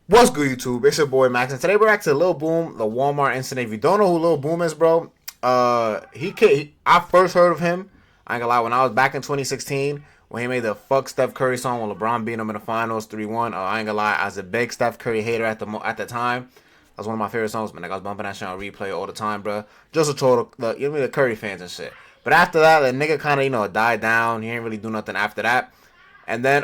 What's good, YouTube? It's your boy Max, and today we're back to Lil Boom, the Walmart incident. If you don't know who Lil Boom is, bro, I first heard of him, I ain't gonna lie, when I was back in 2016, when he made the Fuck Steph Curry song when LeBron beat him in the finals 3-1. I ain't gonna lie, I was a big Steph Curry hater at the time. That was one of my favorite songs, man. Like, I was bumping that shit on replay all the time, bro. Just to troll the Curry fans and shit. But after that, the nigga kind of, died down. He ain't really do nothing after that. And then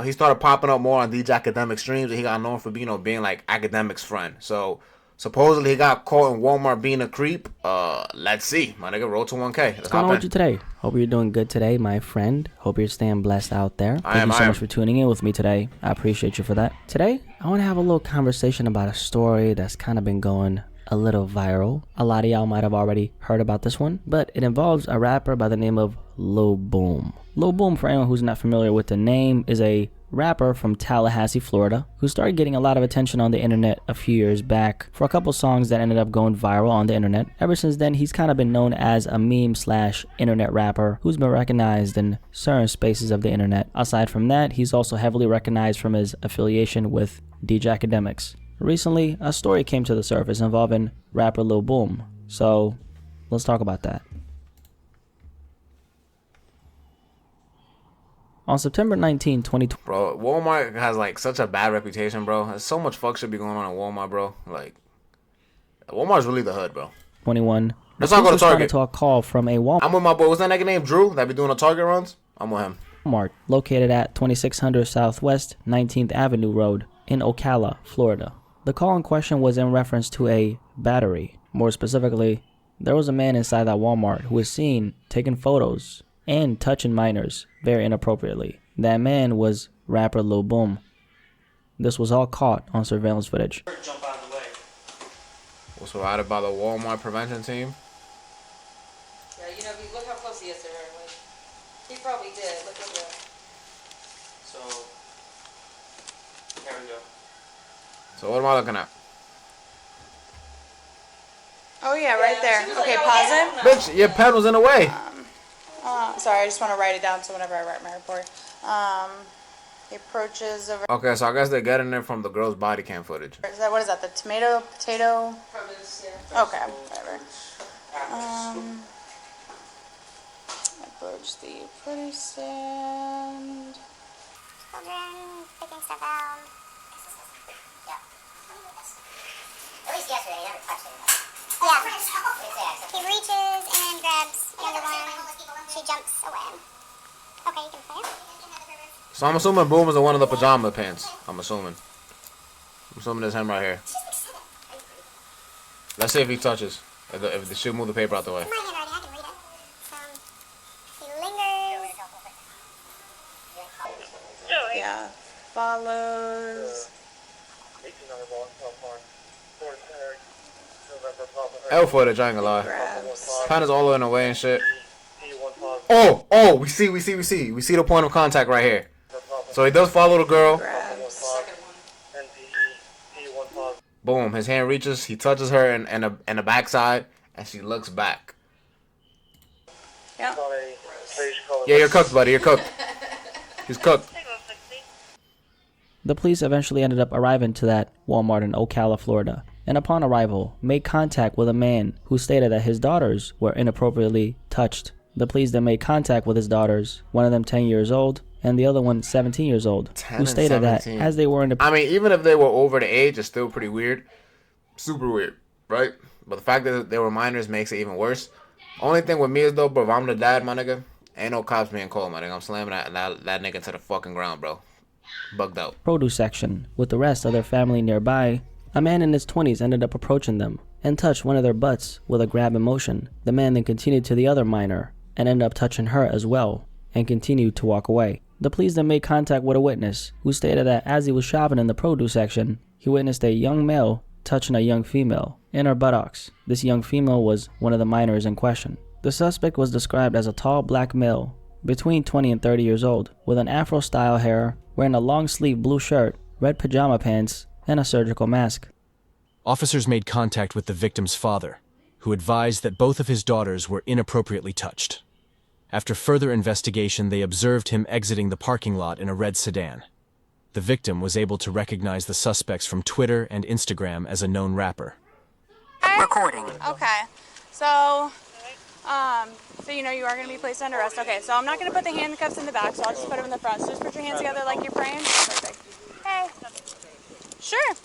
he started popping up more on DJ Academic streams, and he got known for being like Academic's friend. So supposedly he got caught in Walmart being a creep. Let's see, my nigga. Roll to 1K. What's going on with you today? Hope you're doing good today, my friend. Hope you're staying blessed out there. Thank you so much for tuning in with me today. I appreciate you for that. Today, I want to have a little conversation about a story that's kind of been going a little viral. A lot of y'all might have already heard about this one, but it involves a rapper by the name of Lil Boom. Lil Boom, for anyone who's not familiar with the name, is a rapper from Tallahassee, Florida, who started getting a lot of attention on the internet a few years back for a couple songs that ended up going viral on the internet. Ever since then, he's kind of been known as a meme/internet rapper who's been recognized in certain spaces of the internet. Aside from that, he's also heavily recognized from his affiliation with DJ Academics. Recently, a story came to the surface involving rapper Lil Boom, so let's talk about that. On September 19, 2020... Bro, Walmart has, like, such a bad reputation, bro. There's so much fuck shit be going on in Walmart, bro. Like, Walmart's really the hood, bro. 21. Let's not go to Target. To a call from a Walmart. I'm with my boy. What's that nigga named Drew that be doing the Target runs? I'm with him. Walmart, located at 2600 Southwest 19th Avenue Road in Ocala, Florida. The call in question was in reference to a battery. More specifically, there was a man inside that Walmart who was seen taking photos and touching minors very inappropriately. That man was rapper Lil Boom. This was all caught on surveillance footage. Jump out of the way. Was provided by the Walmart prevention team. Yeah, if you look how close he is to her, like, he probably did. Look at that. So, here we go. So what am I looking at? Oh yeah, right there. Okay, like, pause yeah, it. Bitch, your pen was in the way. Sorry, I just want to write it down so whenever I write my report. He approaches over. Okay, so I guess they're getting it from the girl's body cam footage. What is that? The tomato, potato? Promise, yeah. Okay, whatever. Approach the produce stand. Children picking stuff out. Yeah. At least yesterday, he never touched it. Yeah. He reaches and grabs another one. She jumps away. Okay, you can play. So I'm assuming Boom is in one of the pajama pants. I'm assuming it's him right here. Let's see if he touches. If the shoe move the paper out the way. My hand already, I can read it. He lingers. Yeah. Follows. L footage, I ain't gonna lie. Grabs. Pen is all in the way and shit. Oh, we see the point of contact right here. So he does follow the girl. Grabs. Boom, his hand reaches, he touches her in the backside, and she looks back. Yeah. Yeah, you're cooked, buddy, you're cooked. He's cooked. The police eventually ended up arriving to that Walmart in Ocala, Florida, and upon arrival, made contact with a man who stated that his daughters were inappropriately touched. The police then made contact with his daughters, one of them 10 years old, and the other one 17 years old, who stated that as they were in the... I mean, even if they were over the age, it's still pretty weird. Super weird, right? But the fact that they were minors makes it even worse. Only thing with me is, though, bro, if I'm the dad, my nigga, ain't no cops being called, my nigga. I'm slamming that nigga to the fucking ground, bro. Bugged out. Produce section. With the rest of their family nearby, a man in his 20s ended up approaching them and touched one of their butts with a grab motion. The man then continued to the other minor and ended up touching her as well and continued to walk away. The police then made contact with a witness who stated that as he was shopping in the produce section, he witnessed a young male touching a young female in her buttocks. This young female was one of the minors in question. The suspect was described as a tall black male between 20 and 30 years old with an afro-style hair, wearing a long-sleeve blue shirt, red pajama pants, and a surgical mask. Officers made contact with the victim's father, who advised that both of his daughters were inappropriately touched. After further investigation, they observed him exiting the parking lot in a red sedan. the victim was able to recognize the suspects from Twitter and Instagram as a known rapper. Recording. Okay. So you know you are going to be placed under arrest. Okay, so I'm not going to put the handcuffs in the back, so I'll just put them in the front. So just put your hands together like you're praying. Perfect. Hey. Sure.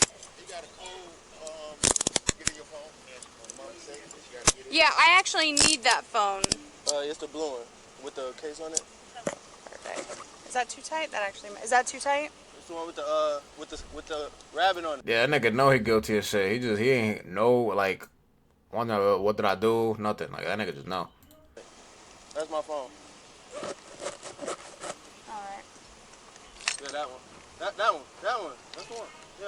Yeah, I actually need that phone. It's the blue one with the case on it. Perfect. Is that too tight? Is that too tight? It's the one with the rabbit on it. Yeah, that nigga know he guilty of shit. He ain't know, like, wonder what did I do? Nothing. Like, that nigga just know. That's my phone. Alright. Yeah, that one. That one. That's the one. Yeah.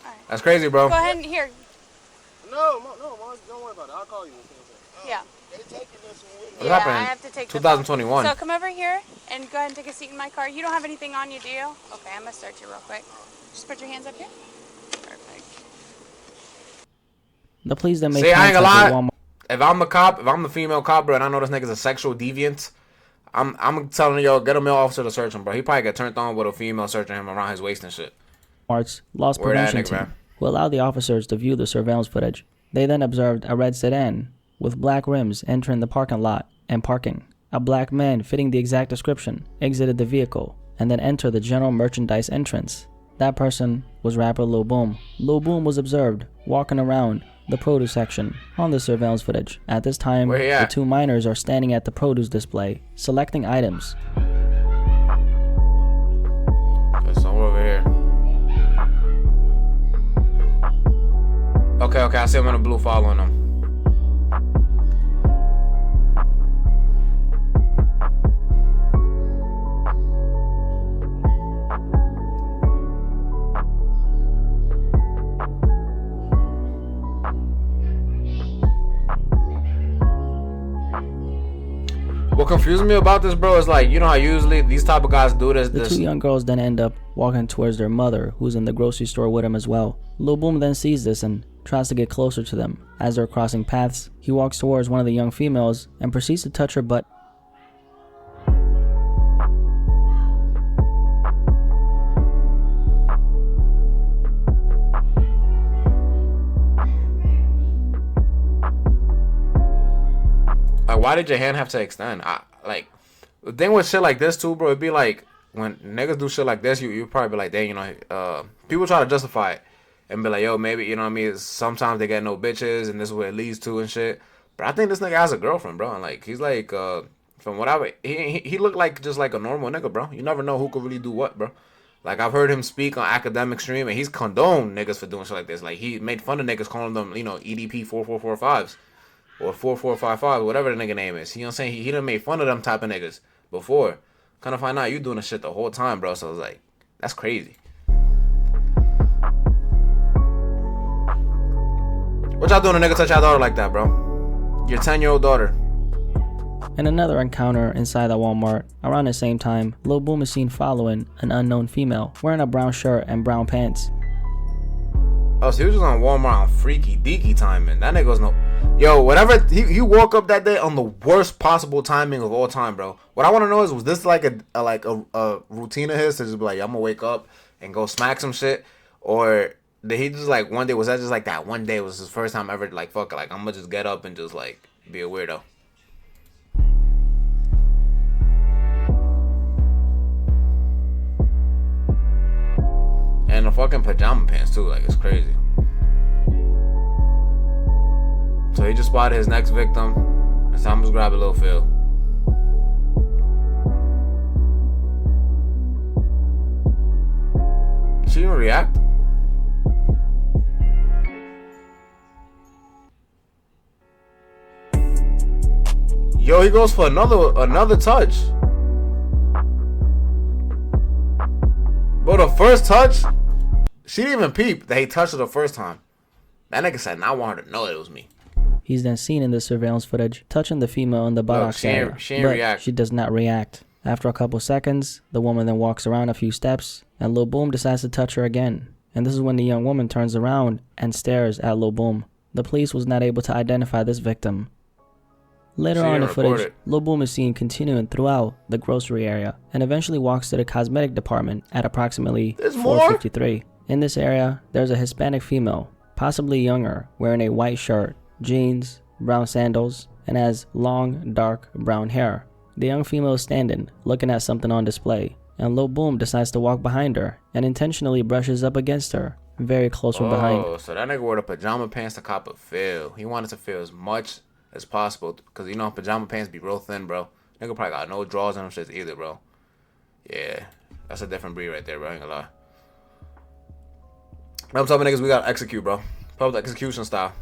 Alright. That's crazy, bro. Go ahead and here. No, don't worry about it. I'll call you. Yeah. They taking this one with What me. Yeah, happened? I have to take the 2021. phone. So come over here and go ahead and take a seat in my car. You don't have anything on you, do you? Okay, I'm gonna search you real quick. Just put your hands up here. Perfect. The police then make See, I ain't gonna contact lie. with Walmart. If I'm the cop, if I'm the female cop, bro, and I know this nigga's a sexual deviant, I'm telling yo, get a male officer to search him, bro. He probably get turned on with a female searching him around his waist and shit. Walmart's loss Where that prevention nigga, team, man? who allowed the officers to view the surveillance footage. They then observed a red sedan with black rims entering the parking lot and parking. A black man fitting the exact description exited the vehicle and then entered the general merchandise entrance. That person was rapper Lil Boom. Lil Boom was observed walking around the produce section on the surveillance footage. At this time, Where he the at? two minors are standing at the produce display, selecting items. There's someone over here. Okay, I see him in a blue following him. What confuses me about this, bro, is like, you know how usually these type of guys do this. The two young girls then end up walking towards their mother, who's in the grocery store with them as well. Lil Boom then sees this and tries to get closer to them. As they're crossing paths, he walks towards one of the young females and proceeds to touch her butt. Like, why did your hand have to extend? Like, the thing with shit like this too, bro, it'd be like when niggas do shit like this, you probably be like, dang, you know, people try to justify it and be like, yo, maybe, you know what I mean? Sometimes they get no bitches and this is what it leads to and shit. But I think this nigga has a girlfriend, bro. And like, he's like, from whatever, he looked like just like a normal nigga, bro. You never know who could really do what, bro. Like, I've heard him speak on Academic Stream and he's condoned niggas for doing shit like this. Like, he made fun of niggas calling them, you know, EDP 4445s. Or 4455, whatever the nigga name is. You know what I'm saying? He done made fun of them type of niggas before. Kind of find out you doing the shit the whole time, bro. So it's like, that's crazy. What y'all doing a nigga touch y'all daughter like that, bro? Your 10-year-old daughter. In another encounter inside the Walmart, around the same time, Lil Boom is seen following an unknown female wearing a brown shirt and brown pants. Oh, so he was just on Walmart on freaky deaky timing. That nigga was no... Yo, whatever... He woke up that day on the worst possible timing of all time, bro. What I want to know is, was this like a routine of his to just be like, I'm gonna wake up and go smack some shit? Or did he just like one day... Was that just like that one day was his first time ever like, fuck it, like, I'm gonna just get up and just like be a weirdo? And the fucking pajama pants too, like, it's crazy. So he just spotted his next victim. It's time to grab a little Phil. She didn't react. Yo, he goes for another touch. But the first touch, she didn't even peep that he touched her the first time. That nigga said, "Nah, I want her to know it was me." He's then seen in the surveillance footage touching the female in the buttocks area, but she does not react. After a couple seconds, the woman then walks around a few steps, and Lil Boom decides to touch her again. And this is when the young woman turns around and stares at Lil Boom. The police was not able to identify this victim. Later on in the footage, Lil Boom is seen continuing throughout the grocery area and eventually walks to the cosmetic department at approximately 4:53. In this area, there's a Hispanic female, possibly younger, wearing a white shirt, jeans, brown sandals, and has long, dark brown hair. The young female is standing, looking at something on display, and Lil Boom decides to walk behind her and intentionally brushes up against her, very close from behind. Oh, so that nigga wore the pajama pants to cop a feel. He wanted to feel as much as possible, because you know pajama pants be real thin, bro. Nigga probably got no drawers on them shits either, bro. Yeah, that's a different breed right there, bro. I ain't gonna lie. I'm telling niggas we gotta execute, bro. Public execution style.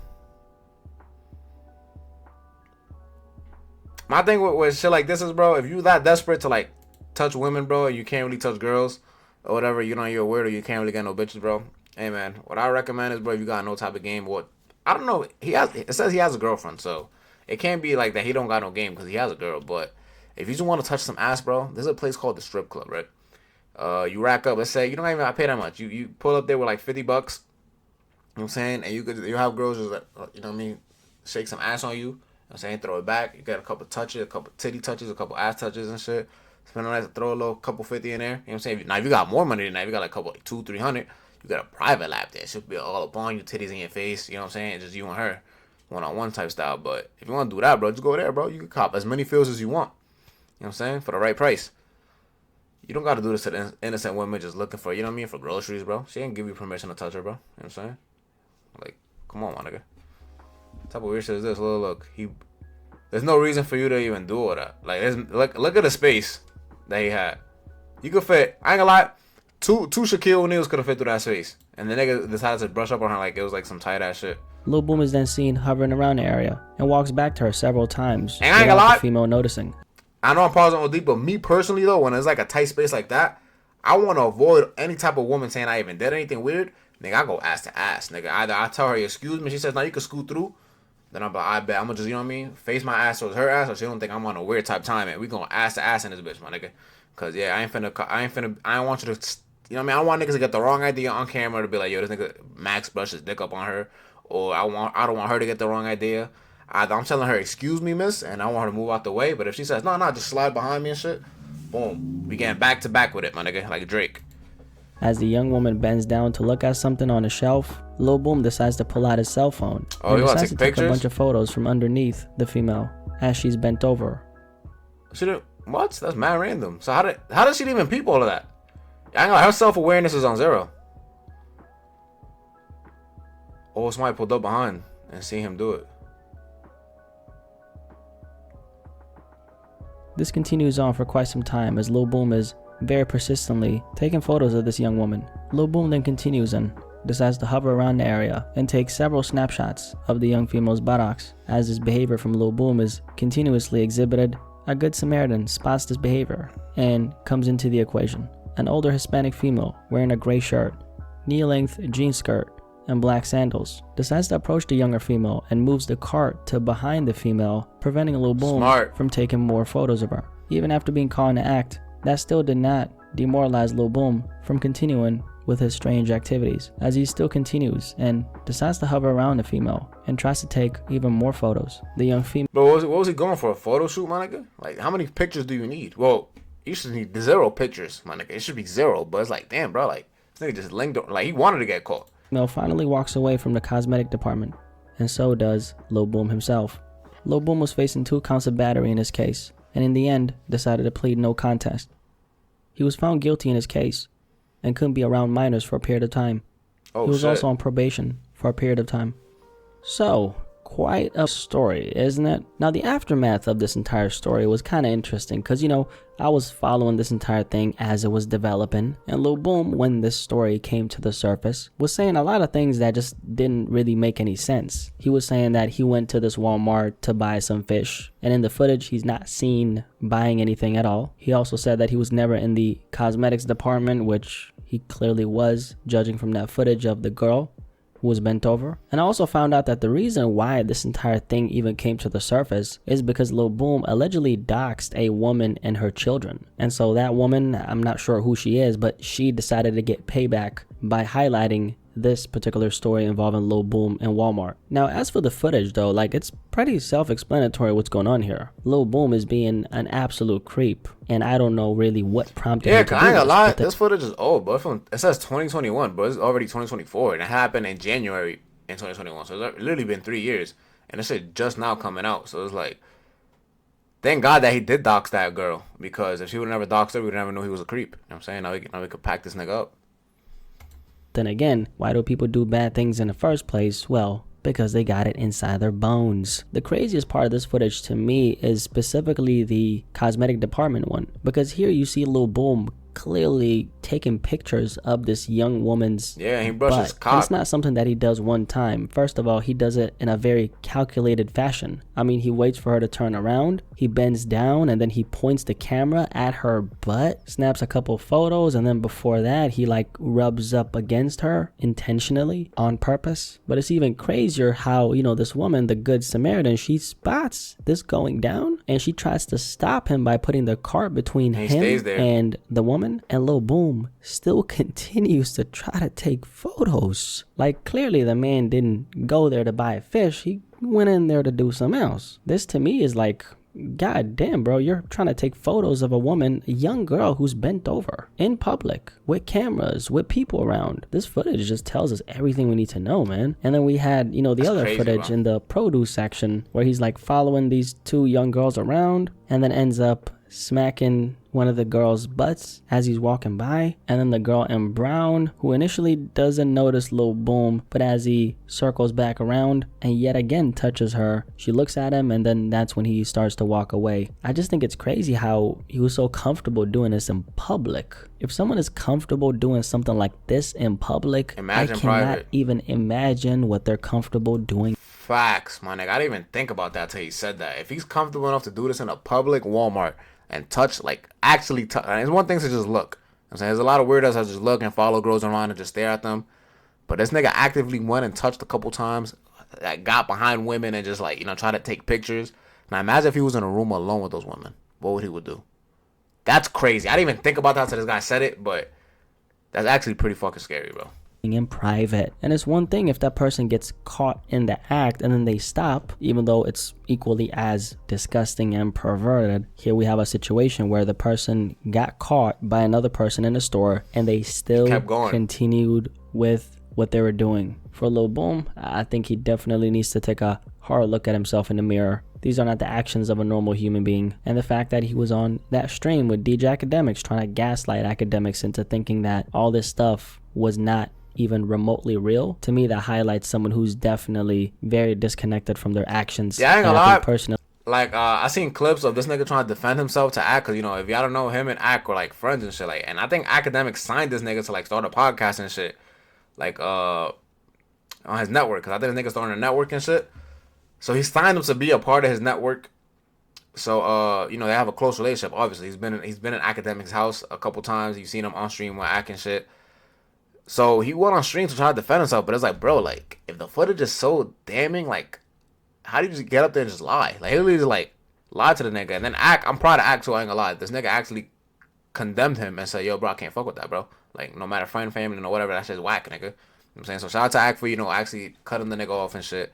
My thing with shit like this is, bro, if you that desperate to like touch women, bro, and you can't really touch girls or whatever, you know you're a weirdo, you can't really get no bitches, bro. Hey man, what I recommend is, bro, if you got no type of game, what I don't know, it says he has a girlfriend, so it can't be like that he don't got no game because he has a girl. But if you just want to touch some ass, bro, there's a place called the strip club, right? You rack up, let's say you don't even have to pay that much. You pull up there with like $50, you know what I'm saying, and you have girls just like, you know what I mean, shake some ass on you, you know what I'm saying, throw it back. You got a couple touches, a couple titty touches, a couple ass touches and shit. Spend on that to throw a little couple 50 in there. You know what I'm saying? Now if you got more money than that, if you got like a couple like 200-300, you got a private lap there. She'll be all up on you, titties in your face. You know what I'm saying? Just you and her, one-on-one type style. But if you want to do that, bro, just go there, bro. You can cop as many feels as you want. You know what I'm saying? For the right price. You don't got to do this to the innocent women just looking for, you know what I mean, for groceries, bro. She ain't give you permission to touch her, bro. You know what I'm saying? Like, come on, my nigga. What type of weird shit is this? Look. There's no reason for you to even do all that. Like, look at the space that he had. You could fit, I ain't gonna lie, two Shaquille O'Neals could have fit through that space. And the nigga decided to brush up on her like it was like some tight ass shit. Lil Boom is then seen hovering around the area and walks back to her several times and I ain't gonna lie, the female noticing. I know I'm pausing on deep, but me personally though, when it's like a tight space like that, I want to avoid any type of woman saying I even did anything weird. Nigga, I go ass to ass. Nigga, either I tell her, excuse me, she says, no, you can scoot through. Then I'm like, I bet I'm gonna just, you know what I mean, face my ass towards her ass, so she don't think I'm on a weird type time. And we going ass to ass in this bitch, my nigga. Cause yeah, I don't want you to, you know what I mean, I don't want niggas to get the wrong idea on camera to be like, yo, this nigga Max brushed his dick up on her, or I don't want her to get the wrong idea. I'm telling her, excuse me, miss, and I want her to move out the way. But if she says, no, just slide behind me and shit, boom, we getting back to back with it, my nigga, like Drake. As the young woman bends down to look at something on a shelf, Lil Boom decides to pull out his cell phone and decides to take a bunch of photos from underneath the female as she's bent over. What? That's mad random. So how did she even peep all of that? I know her self-awareness is on 0. Or somebody pulled up behind and seen him do it. This continues on for quite some time as Lil Boom is very persistently taking photos of this young woman. Lil Boom then continues and decides to hover around the area and take several snapshots of the young female's buttocks. As this behavior from Lil Boom is continuously exhibited, a good Samaritan spots this behavior and comes into the equation. An older Hispanic female wearing a gray shirt, knee-length jean skirt, and black sandals decides to approach the younger female and moves the cart to behind the female, preventing Lil Boom from taking more photos of her. Even after being caught in the act, that still did not demoralize Lil Boom from continuing with his strange activities, as he still continues and decides to hover around the female and tries to take even more photos. The young female... But what was he going for, a photo shoot, my nigga? Like, how many pictures do you need? Well, you should need 0 pictures, my nigga. It should be 0, but it's like, damn, bro, like, this nigga just linked, like, he wanted to get caught. Mel finally walks away from the cosmetic department, and so does Lil Boom himself. Lil Boom was facing 2 counts of battery in his case, and in the end, decided to plead no contest. He was found guilty in his case, and couldn't be around minors for a period of time. He was also on probation for a period of time. So, quite a story, isn't it? Now, the aftermath of this entire story was kind of interesting, because, you know, I was following this entire thing as it was developing, and Lil Boom, when this story came to the surface, was saying a lot of things that just didn't really make any sense. He was saying that he went to this Walmart to buy some fish, and in the footage, he's not seen buying anything at all. He also said that he was never in the cosmetics department, which he clearly was, judging from that footage of the girl who was bent over. And I also found out that the reason why this entire thing even came to the surface is because Lil Boom allegedly doxed a woman and her children. And so that woman, I'm not sure who she is, but she decided to get payback by highlighting this particular story involving Lil Boom and Walmart. Now, as for the footage though, like, it's pretty self-explanatory what's going on here. Lil Boom is being an absolute creep, and I don't know really what prompted him to do I ain't gonna lie, this. this footage is old, bro. It says 2021, but it's already 2024, and it happened in January in 2021, so it's literally been 3 years, and this shit just now coming out, so it's like, thank God that he did dox that girl, because if she would never doxed her, we would never know he was a creep. You know what I'm saying? Now we could pack this nigga up. Then again, why do people do bad things in the first place? Well, because they got it inside their bones. The craziest part of this footage to me is specifically the cosmetic department one, because here you see Lil Boom clearly taking pictures of this young woman's he brushes butt. cock. And it's not something that he does one time. First of all, he does it in a very calculated fashion. I mean, he waits for her to turn around, he bends down, and then he points the camera at her butt, snaps a couple photos, and then before that he like rubs up against her intentionally on purpose. But it's even crazier how, you know, this woman, the Good Samaritan, she spots this going down and she tries to stop him by putting the cart between him and the woman. And Lil Boom still continues to try to take photos. Like, clearly the man didn't go there to buy a fish. He went in there to do something else. This to me is like, God damn, bro, you're trying to take photos of a woman, a young girl who's bent over in public with cameras, with people around. This footage just tells us everything we need to know, man. And then we had, you know, the other footage in the produce section where he's like following these two young girls around and then ends up smacking one of the girls' butts as he's walking by. And then the girl in brown, who initially doesn't notice Lil Boom, but as he circles back around and yet again touches her, she looks at him, and then that's when he starts to walk away. I just think it's crazy how he was so comfortable doing this in public. If someone is comfortable doing something like this in public, imagine I cannot private. even imagine what they're comfortable doing. Facts, my nigga. I didn't even think about that till he said that. If he's comfortable enough to do this in a public Walmart and touch, like, actually touch. And it's one thing to just look. I'm saying there's a lot of weirdos that just look and follow girls around and just stare at them. But this nigga actively went and touched a couple times, that got behind women and just, like, you know, try to take pictures. Now imagine if he was in a room alone with those women. What would he would do? That's crazy. I didn't even think about that till this guy said it, but that's actually pretty fucking scary, bro. In private. And it's one thing if that person gets caught in the act and then they stop, even though it's equally as disgusting and perverted. Here we have a situation where the person got caught by another person in the store and they still continued with what they were doing. For Lil Boom, I think he definitely needs to take a hard look at himself in the mirror. These are not the actions of a normal human being. And the fact that he was on that stream with DJ Academics trying to gaslight academics into thinking that all this stuff was not even remotely real, to me that highlights someone who's definitely very disconnected from their actions. Yeah, I ain't gonna lie. Personally, like, I seen clips of this nigga trying to defend himself to Ack, cause, you know, if y'all don't know, him and Ack were like friends and shit, like, and I think Academics signed this nigga to like start a podcast and shit, like, on his network, cause I think this nigga started a network and shit, so he signed him to be a part of his network. So you know, they have a close relationship. Obviously, he's been in Academics' house a couple times. You've seen him on stream with Ack and shit. So he went on stream to try to defend himself, but it's like, bro, like, if the footage is so damning, like, how do you just get up there and just lie? Like, he literally just, like, lied to the nigga. And then I'm proud of Ack, so I ain't gonna lie. This nigga actually condemned him and said, yo, bro, I can't fuck with that, bro. Like, no matter friend, family, or whatever, that shit's whack, nigga. You know what I'm saying? So shout out to Ack for, you know, actually cutting the nigga off and shit.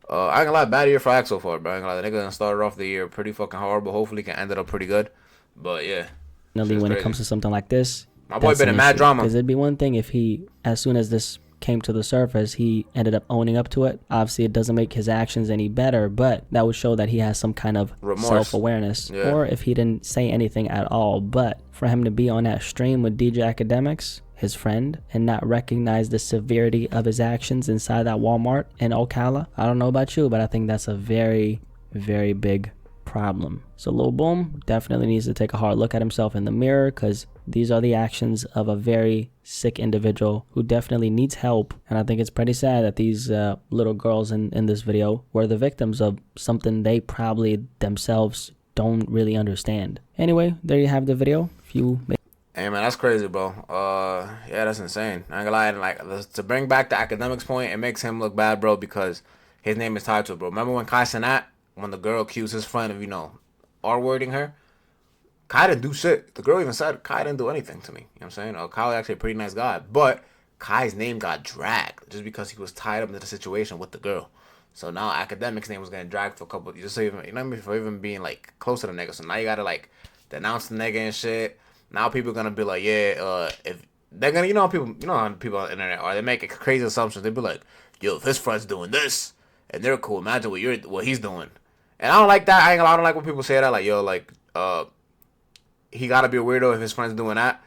I ain't gonna lie, bad year for Ack so far, bro. I ain't gonna lie, the nigga started off the year pretty fucking horrible. Hopefully can end it up pretty good. But, yeah. When it comes to something like this, my boy been in mad drama. Because it'd be one thing if he, as soon as this came to the surface, he ended up owning up to it. Obviously, it doesn't make his actions any better, but that would show that he has some kind of self-awareness. Yeah. Or if he didn't say anything at all. But for him to be on that stream with DJ Academics, his friend, and not recognize the severity of his actions inside that Walmart in Ocala, I don't know about you, but I think that's a very, very big problem. So Lil Boom definitely needs to take a hard look at himself in the mirror, because these are the actions of a very sick individual who definitely needs help. And I think it's pretty sad that these little girls in this video were the victims of something they probably themselves don't really understand. Anyway, there you have the video. Hey man, that's crazy, bro. Yeah, that's insane. I ain't gonna lie, like, to bring back the Academics point, it makes him look bad, bro, because his name is tied to it, bro. Remember when Kai Cenat, when the girl accused his friend of, you know, R-wording her? Kai didn't do shit. The girl even said Kai didn't do anything to me. You know what I'm saying? Kai was actually a pretty nice guy. But Kai's name got dragged just because he was tied up into the situation with the girl. So now Academic's name was getting dragged for a couple, just so even, you know what I mean, for even being like close to the nigga. So now you gotta like denounce the nigga and shit. Now people are gonna be like, yeah, if they're gonna, how people on the internet are, they make crazy assumptions. They be like, yo, if his friend's doing this and they're cool, imagine what he's doing. And I don't like that. I don't like when people say that. Like, yo, like, he gotta be a weirdo if his friend's doing that.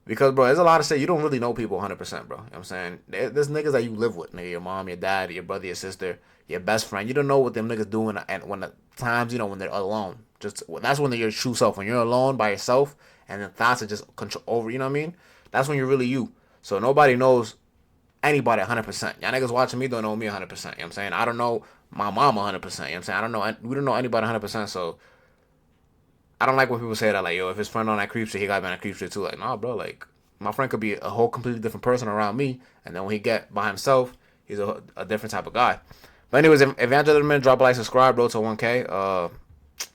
Because, bro, there's a lot of shit. You don't really know people 100%, bro. You know what I'm saying? There's niggas that you live with. Nigga, your mom, your dad, your brother, your sister, your best friend. You don't know what them niggas doing. And when the times, when they're alone. That's when they're your true self. When you're alone by yourself and the thoughts are just control over, you know what I mean? That's when you're really you. So nobody knows anybody 100%. Y'all niggas watching me don't know me 100%. You know what I'm saying? I don't know my mom 100%. You know what I'm saying? We don't know anybody 100%. So I don't like when people say that, like, yo, if his friend on that creep shit, he got to be on that creep shit too. Like, nah, bro, like, my friend could be a whole completely different person around me, and then when he get by himself, he's a different type of guy. But anyways, if y'all enjoyed the minute, drop a like, subscribe, bro, to 1K.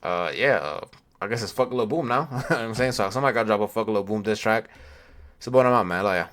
I guess it's fuck Lil Boom now. You know what I'm saying? So somebody got to drop a fuck Lil Boom diss track. It's about him out, man. I love ya.